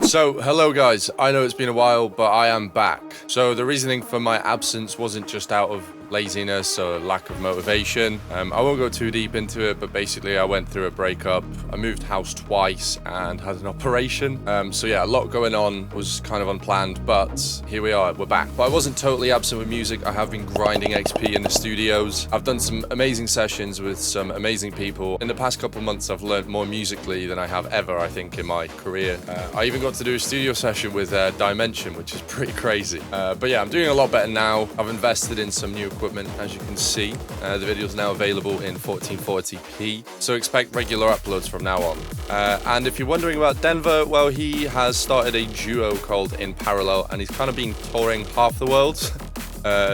So, hello guys, I know it's been a while, but I am back. So the reasoning for my absence wasn't just out of laziness or lack of motivation. I won't go too deep into it, but basically I went through a breakup. I moved house twice and had an operation. So yeah, a lot going on, was kind of unplanned, but here we are, we're back. But I wasn't totally absent with music. I have been grinding XP in the studios. I've done some amazing sessions with some amazing people. In the past couple of months, I've learned more musically than I have ever, I think, in my career. I even got to do a studio session with Dimension, which is pretty crazy. But yeah, I'm doing a lot better now. I've invested in some new equipment, as you can see. The video's now available in 1440p, so expect regular uploads from now on. And if you're wondering about Denver, well, he has started a duo called In Parallel, and he's kind of been touring half the world.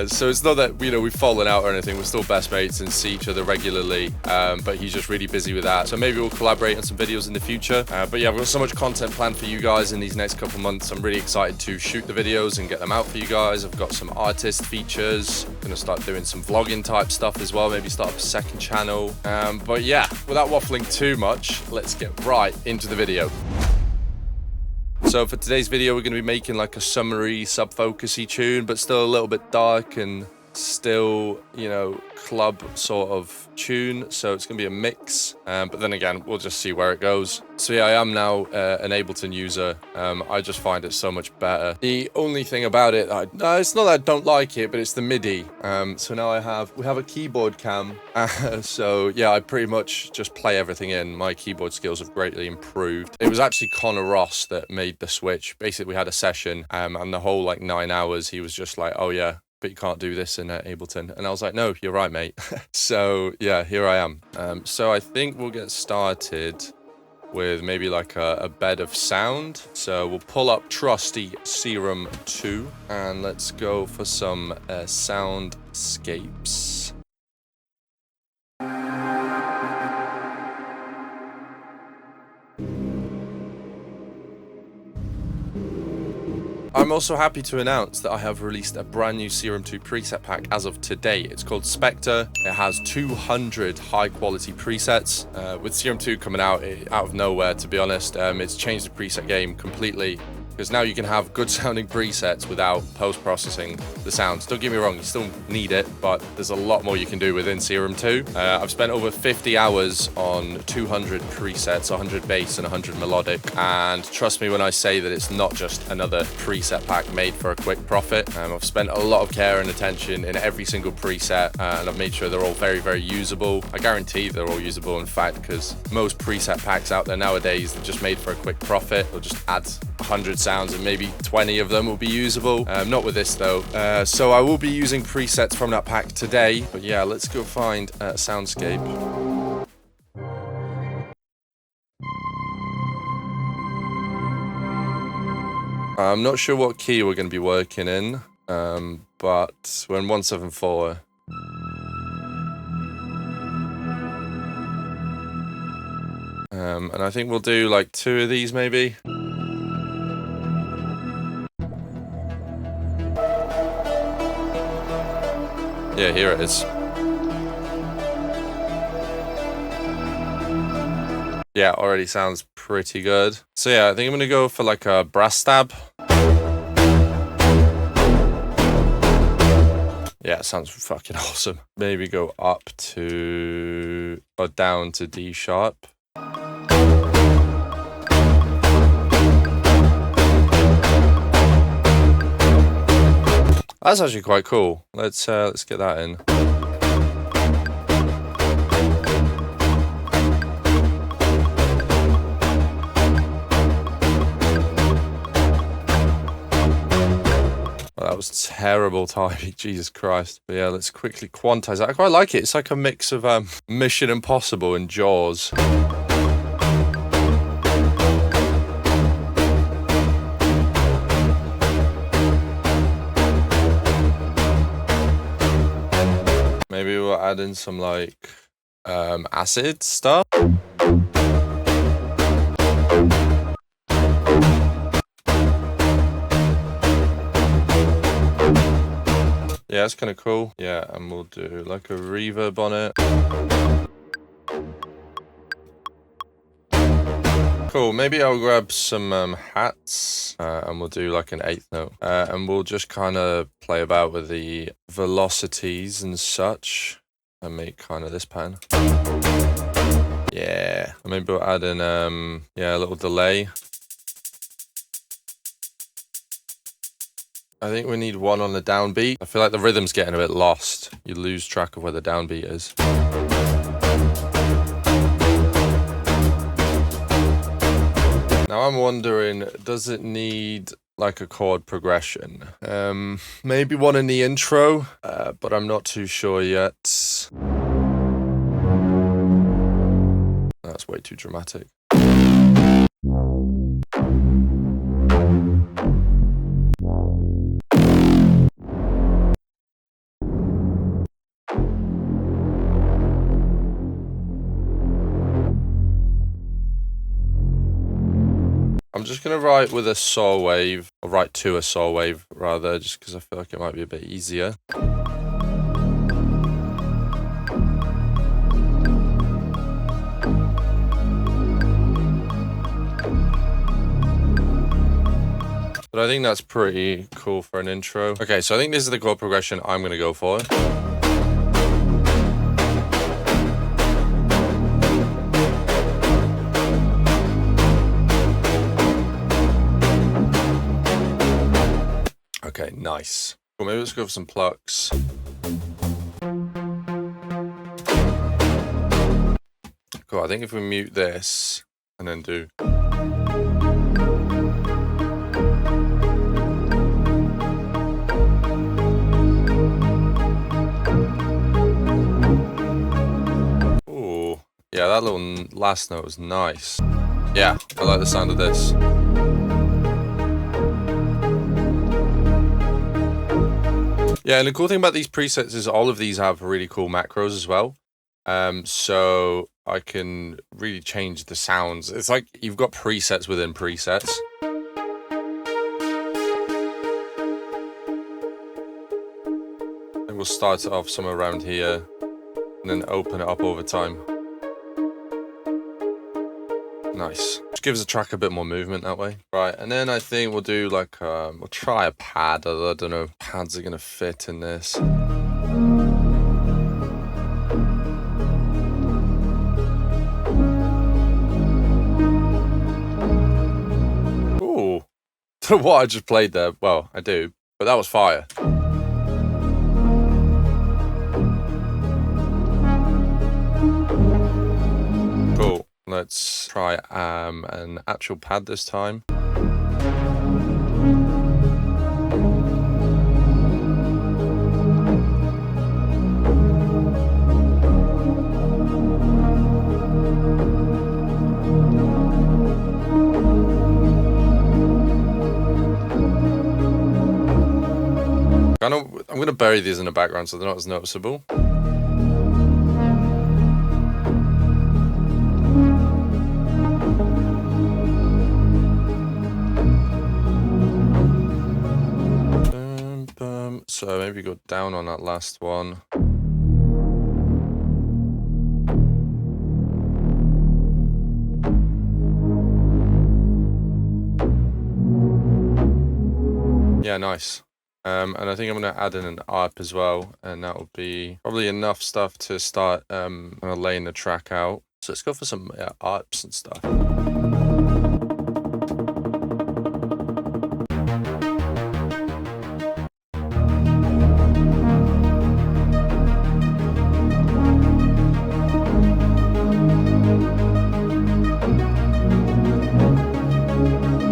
So it's not that, you know, we've fallen out or anything. We're still best mates and see each other regularly, but he's just really busy with that. So maybe we'll collaborate on some videos in the future. But yeah, I've got so much content planned for you guys in these next couple months. I'm really excited to shoot the videos and get them out for you guys. I've got some artist features. I'm gonna start doing some vlogging type stuff as well. Maybe start up a second channel. But yeah, without waffling too much, let's get right into the video. So for today's video, we're going to be making like a summery, sub-focusy tune, but still a little bit dark and still, you know, club sort of tune. So it's going to be a mix, but then again, we'll just see where it goes. So yeah, I am now an Ableton user. I just find it so much better. The only thing about it, it's not that I don't like it, but it's the MIDI. So now we have a keyboard cam. So yeah, I pretty much just play everything in. My keyboard skills have greatly improved. It was actually Connor Ross that made the switch. Basically, we had a session, and the whole like 9 hours, he was just like, "Oh yeah, but you can't do this in Ableton." And I was like, "No, you're right, mate." So yeah, here I am. So I think we'll get started with maybe like a bed of sound. So we'll pull up trusty Serum 2 and let's go for some soundscapes. I'm also happy to announce that I have released a brand new Serum 2 preset pack as of today. It's called Spectre. It has 200 high quality presets. With Serum 2 coming out of nowhere, to be honest, it's changed the preset game completely. Because now you can have good sounding presets without post-processing the sounds. Don't get me wrong, you still need it, but there's a lot more you can do within Serum 2. I've spent over 50 hours on 200 presets, 100 bass and 100 melodic. And trust me when I say that it's not just another preset pack made for a quick profit. I've spent a lot of care and attention in every single preset, and I've made sure they're all very, very usable. I guarantee they're all usable, in fact, because most preset packs out there nowadays are just made for a quick profit. They'll just add 100 sounds and maybe 20 of them will be usable. Not with this though. So I will be using presets from that pack today. But yeah, let's go find a soundscape. I'm not sure what key we're going to be working in, but we're in 174. And I think we'll do like 2 of these maybe. Yeah, here it is. Yeah, already sounds pretty good. So yeah, I think I'm gonna go for like a brass stab. Yeah, it sounds fucking awesome. Maybe go up to, or down to D sharp. That's actually quite cool. Let's get that in. Well, that was terrible timing, Jesus Christ. But yeah, let's quickly quantize that. I quite like it. It's like a mix of Mission Impossible and Jaws. Maybe we'll add in some like acid stuff. Yeah, it's kind of cool. Yeah, and we'll do like a reverb on it. Cool, maybe I'll grab some hats and we'll do like an 8th note. And we'll just kind of play about with the velocities and such and make kind of this pattern. Yeah, maybe we'll add in yeah, a little delay. I think we need one on the downbeat. I feel like the rhythm's getting a bit lost. You lose track of where the downbeat is. Now I'm wondering, does it need like a chord progression? Maybe one in the intro, but I'm not too sure yet. That's way too dramatic. I'm just going to write with a saw wave, or write to a saw wave rather, just because I feel like it might be a bit easier. But I think that's pretty cool for an intro. Okay, so I think this is the chord progression I'm going to go for. Okay, nice. Well, maybe let's go for some plucks. Cool, I think if we mute this and then do... Ooh, yeah, that little last note was nice. Yeah, I like the sound of this. Yeah, and the cool thing about these presets is all of these have really cool macros as well. So I can really change the sounds. It's like you've got presets within presets. And we'll start it off somewhere around here and then open it up over time. Nice. Just gives the track a bit more movement that way. Right, and then I think we'll do like, we'll try a pad. I don't know if pads are gonna fit in this. Ooh, what I just played there. Well, I do, but that was fire. Cool. Let's try an actual pad this time. I'm going to bury these in the background so they're not as noticeable. So maybe go down on that last one. Yeah, nice. And I think I'm going to add in an ARP as well, and that will be probably enough stuff to start laying the track out. So let's go for some ARPs and stuff.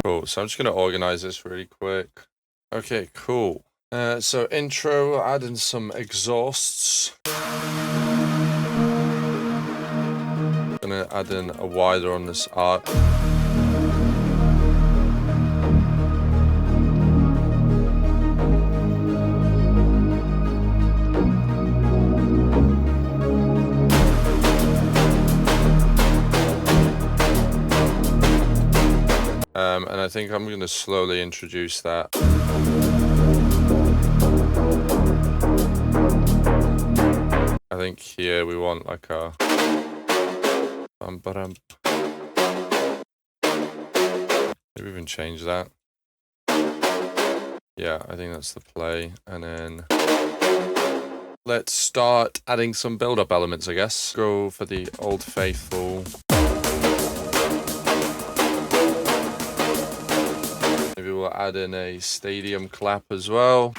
Cool, so I'm just going to organize this really quick. Okay, cool. So intro, add in some exhausts. Gonna add in a wider on this ARP. And I think I'm gonna slowly introduce that. I think here we want like a Maybe even change that. Yeah, I think that's the play. And then let's start adding some build-up elements, I guess. Go for the Old Faithful. Maybe we'll add in a stadium clap as well.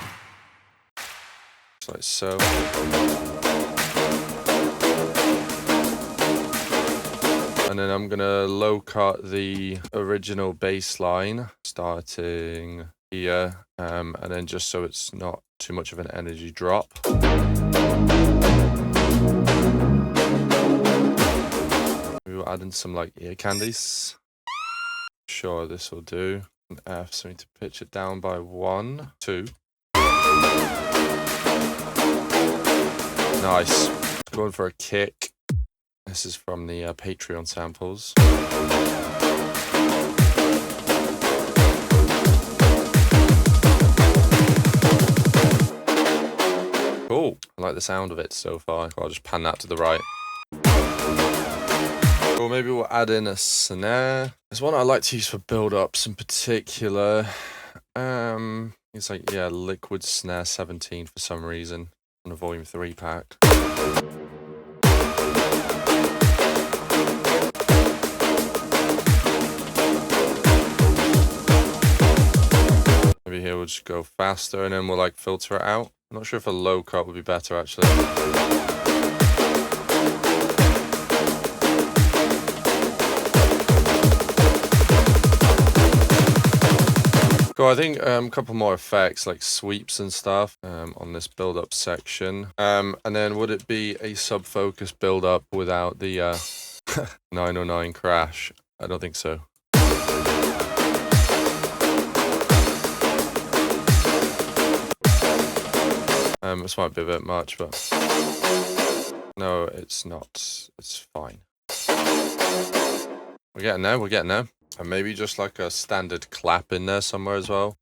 Just like so. And then I'm gonna low cut the original bass line, starting here, and then just so it's not too much of an energy drop. Maybe we'll add in some like ear candies. Sure, this will do. An F, so we need to pitch it down by 1, 2. Nice. Going for a kick. This is from the Patreon samples. Cool. I like the sound of it so far. I'll just pan that to the right. Or maybe we'll add in a snare. There's one I like to use for build-ups in particular. It's like, yeah, Liquid Snare 17 for some reason on a Volume 3 pack. Maybe here we'll just go faster and then we'll like filter it out. I'm not sure if a low cut would be better actually. Cool, I think a couple more effects like sweeps and stuff on this build-up section. And then would it be a sub-focus build-up without the 909 crash? I don't think so. This might be a bit much, but no, it's not. It's fine. We're getting there, we're getting there. And maybe just like a standard clap in there somewhere as well.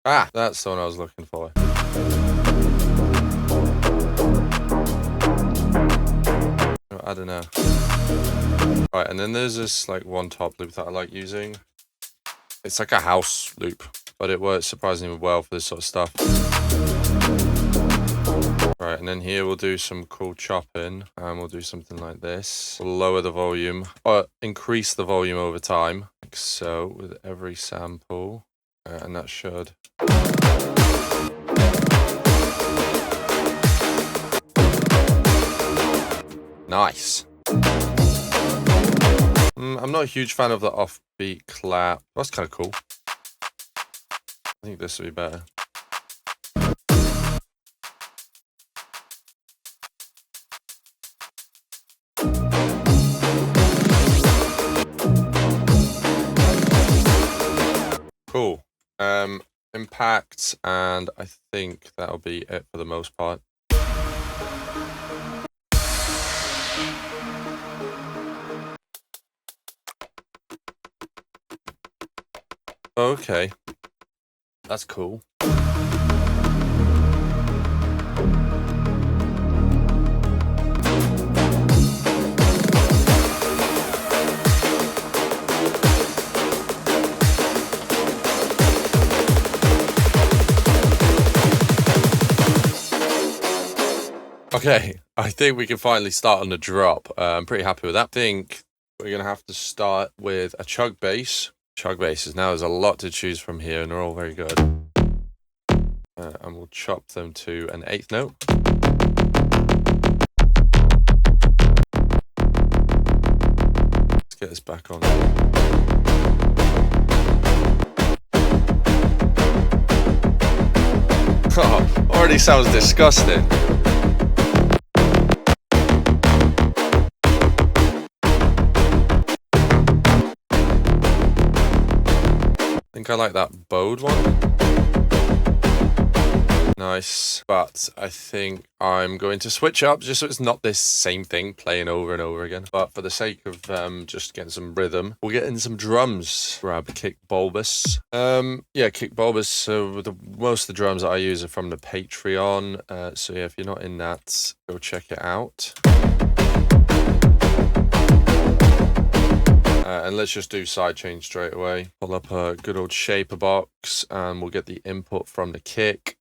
Ah, that's the one I was looking for. I don't know. Right, and then there's this like one top loop that I like using. It's like a house loop, but it works surprisingly well for this sort of stuff. Right, and then here we'll do some cool chopping, and we'll do something like this. We'll lower the volume, or increase the volume over time, like so, with every sample, and that should. Nice. I'm not a huge fan of the offbeat clap. That's kind of cool. I think this would be better. Cool. Impact, and I think that'll be it for the most part. Okay, that's cool. Okay, I think we can finally start on the drop. I'm pretty happy with that. I think we're going to have to start with a chug bass. Chug basses. Now there's a lot to choose from here and they're all very good. And we'll chop them to an 8th note. Let's get this back on. Oh, already sounds disgusting. I think I like that bowed one. Nice. But I think I'm going to switch up just so it's not this same thing playing over and over again. But for the sake of just getting some rhythm, we'll get in some drums. Grab kick bulbous. Yeah, kick bulbous. So most of the drums that I use are from the Patreon. So yeah, if you're not in that, go check it out. And let's just do sidechain straight away. Pull up a good old shaper box and we'll get the input from the kick.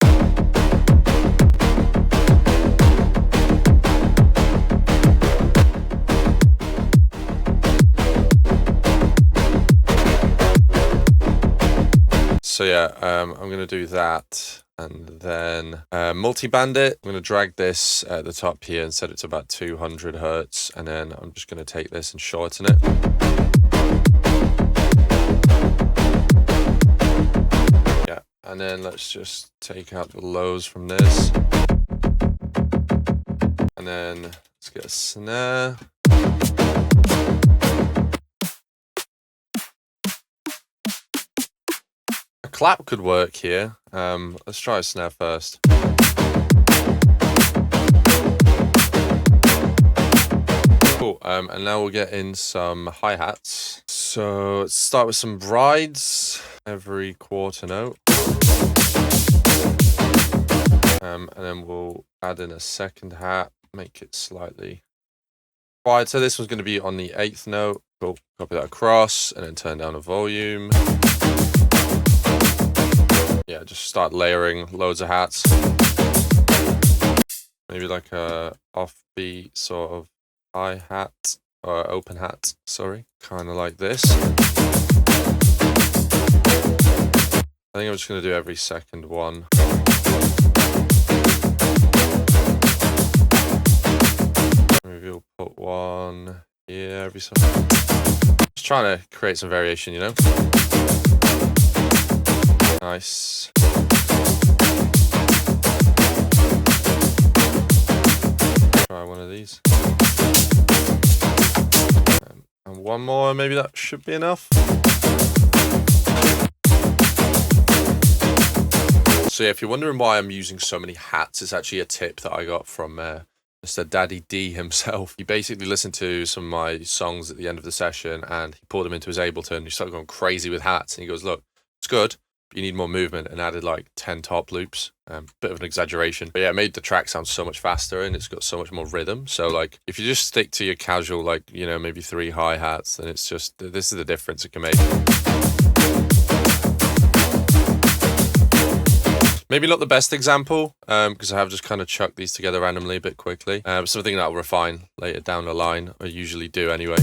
So yeah, I'm going to do that. And then multi-band it. I'm going to drag this at the top here and set it to about 200 hertz. And then I'm just going to take this and shorten it. Yeah, and then let's just take out the lows from this. And then let's get a snare. A clap could work here. Let's try a snare first. Cool. And now we'll get in some hi-hats. So let's start with some brides every quarter note. And then we'll add in a second hat, make it slightly quiet. So this one's going to be on the 8th note. Cool. Copy that across and then turn down the volume. Yeah, just start layering loads of hats. Maybe like a offbeat sort of hi-hat or open hat, sorry. Kind of like this. I think I'm just going to do every second one. Maybe we'll put one here every second. Just trying to create some variation, you know? Nice. Try one of these. And one more, maybe that should be enough. So yeah, if you're wondering why I'm using so many hats, it's actually a tip that I got from Mr. Daddy D himself. He basically listened to some of my songs at the end of the session and he pulled them into his Ableton and he started going crazy with hats. And he goes, look, it's good. You need more movement, and added like 10 top loops. Bit of an exaggeration, but yeah, it made the track sound so much faster and it's got so much more rhythm. So like if you just stick to your casual, like, you know, maybe 3 hi-hats, then it's just, this is the difference it can make. Maybe not the best example, because I have just kind of chucked these together randomly a bit quickly. Something that I'll refine later down the line. I usually do anyway.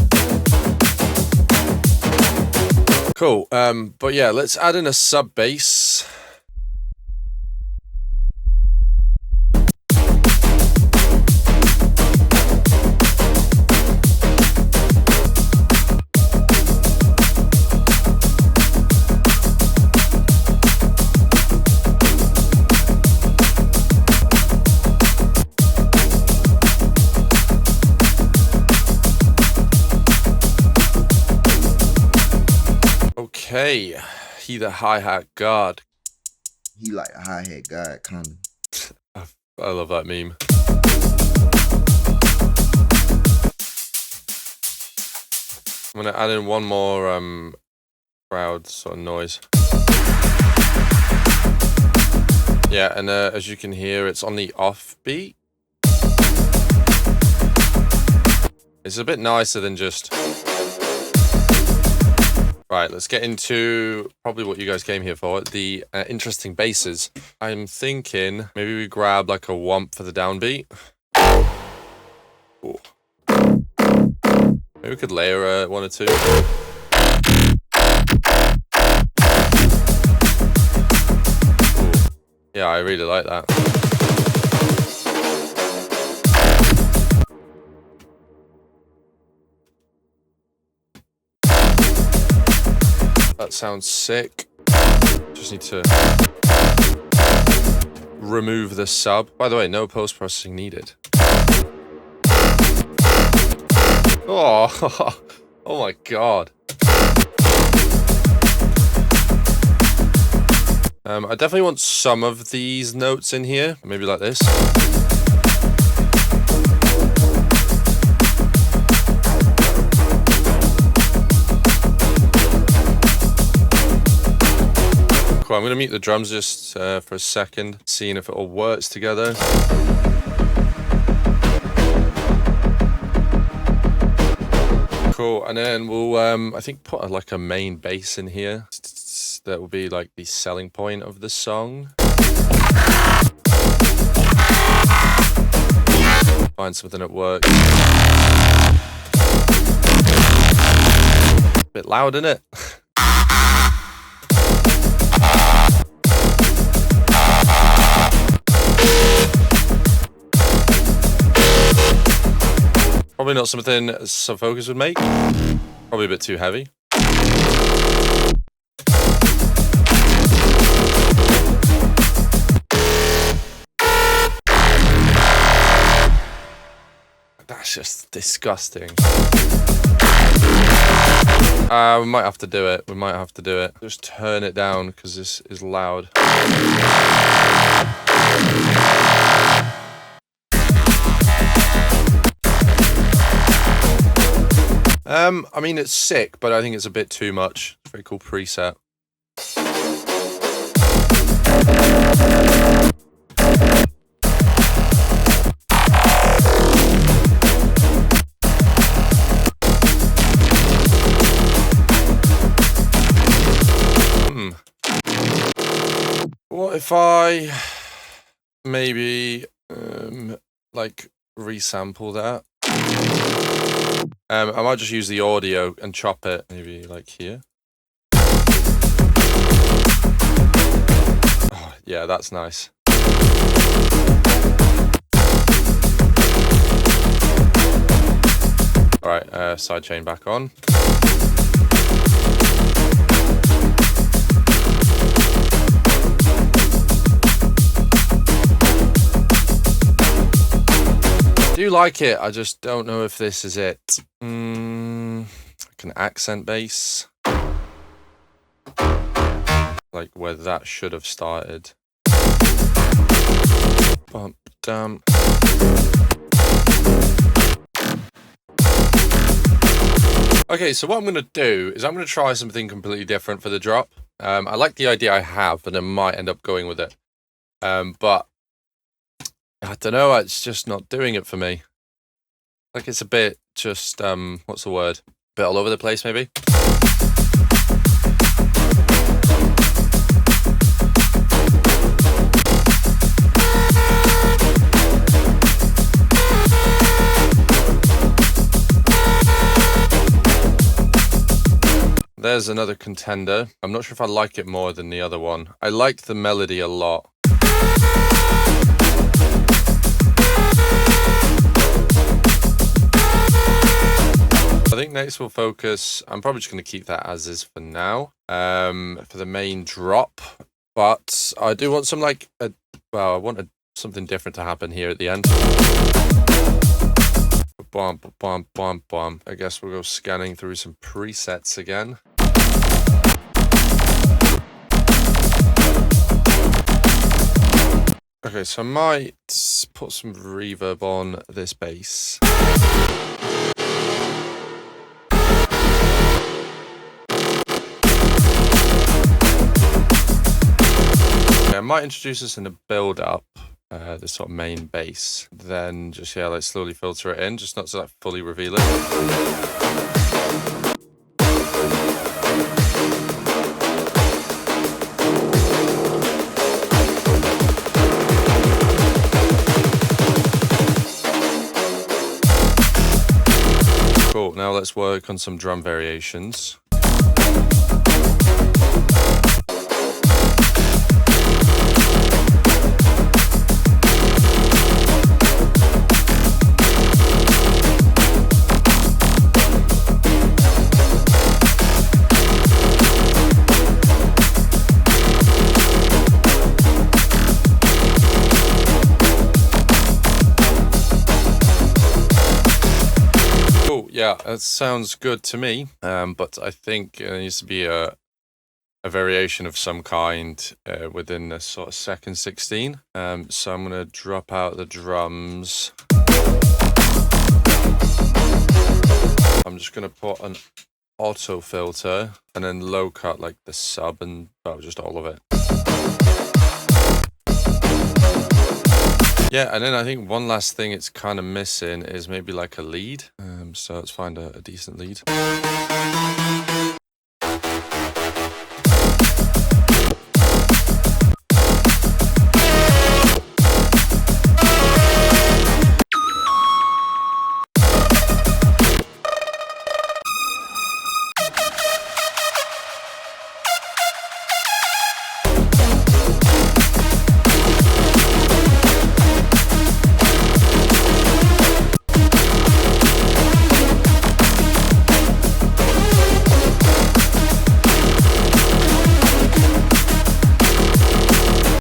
Cool, but yeah, let's add in a sub bass. Okay, he the hi-hat god. He like a hi-hat god, kind of. I love that meme. I'm gonna add in one more crowd sort of noise. Yeah, and as you can hear, it's on the offbeat. It's a bit nicer than just... Right, let's get into probably what you guys came here for, the interesting basses. I'm thinking maybe we grab like a womp for the downbeat. Ooh. Maybe we could layer 1 or 2. Ooh. Yeah, I really like that. That sounds sick. Just need to remove the sub. By the way, no post-processing needed. Oh, oh my god. I definitely want some of these notes in here, maybe like this. Cool, I'm going to mute the drums just for a second, seeing if it all works together. Cool, and then we'll, I think, put like a main bass in here. That will be like the selling point of the song. Find something that works. Bit loud, isn't it? Probably not something Sub Focus would make. Probably a bit too heavy. That's just disgusting. We might have to do it. We might have to do it. Just turn it down because this is loud. I mean, it's sick, but I think it's a bit too much. It's a very cool preset. What if I maybe like resample that? I might just use the audio and chop it, maybe like here. Oh, yeah, that's nice. All right, sidechain back on. I do like it, I just don't know if this is it. Like an accent bass. Like where that should have started. Bump, damn. Okay, so what I'm going to do is I'm going to try something completely different for the drop. I like the idea I have, and I might end up going with it. But I don't know, it's just not doing it for me. Like it's a bit just, what's the word? A bit all over the place, maybe? There's another contender. I'm not sure if I like it more than the other one. I like the melody a lot. I think next we'll focus, I'm probably just going to keep that as is for now, for the main drop, but I do want some like, I want something different to happen here at the end. Bum, bum, bum, bum. I guess we'll go scanning through some presets again. Okay, so I might put some reverb on this bass. I might introduce this in a build-up, this sort of main bass. Then just, yeah, like slowly filter it in, just not to like fully reveal it. Cool, now let's work on some drum variations. Yeah, that sounds good to me, but I think there needs to be a a variation of some kind within the sort of second 16. So I'm going to drop out the drums. I'm just going to put an auto filter and then low cut like the sub and just all of it. Yeah, and then I think one last thing it's kind of missing is maybe like a lead. So let's find a decent lead.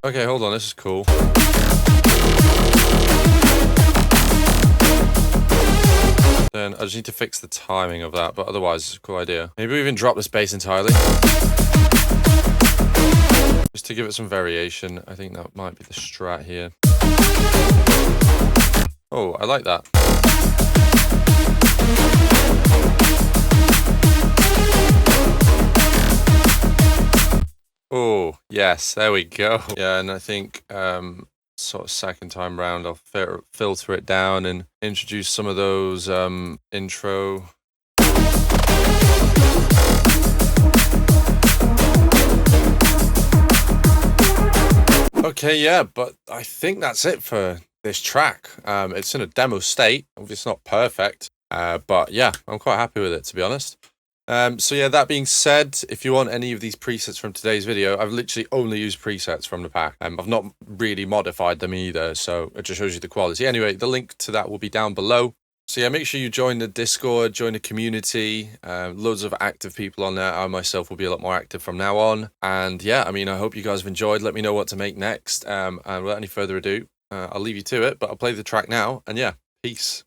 Okay, hold on, this is cool. Then I just need to fix the timing of that, but otherwise it's a cool idea. Maybe we even drop the bass entirely. Just to give it some variation. I think that might be the strat here. Oh, I like that. Oh, yes, there we go. Yeah, and I think sort of second time round, I'll filter it down and introduce some of those intro. Okay, yeah, but I think that's it for this track. It's in a demo state. Obviously, it's not perfect, but yeah, I'm quite happy with it, to be honest. So yeah, that being said, if you want any of these presets from today's video, I've literally only used presets from the pack. I've not really modified them either, so it just shows you the quality. Anyway, the link to that will be down below. So yeah, make sure you join the Discord, join the community. Loads of active people on there. I myself will be a lot more active from now on. And yeah, I mean, I hope you guys have enjoyed. Let me know what to make next. And without any further ado, I'll leave you to it, but I'll play the track now. And yeah, peace.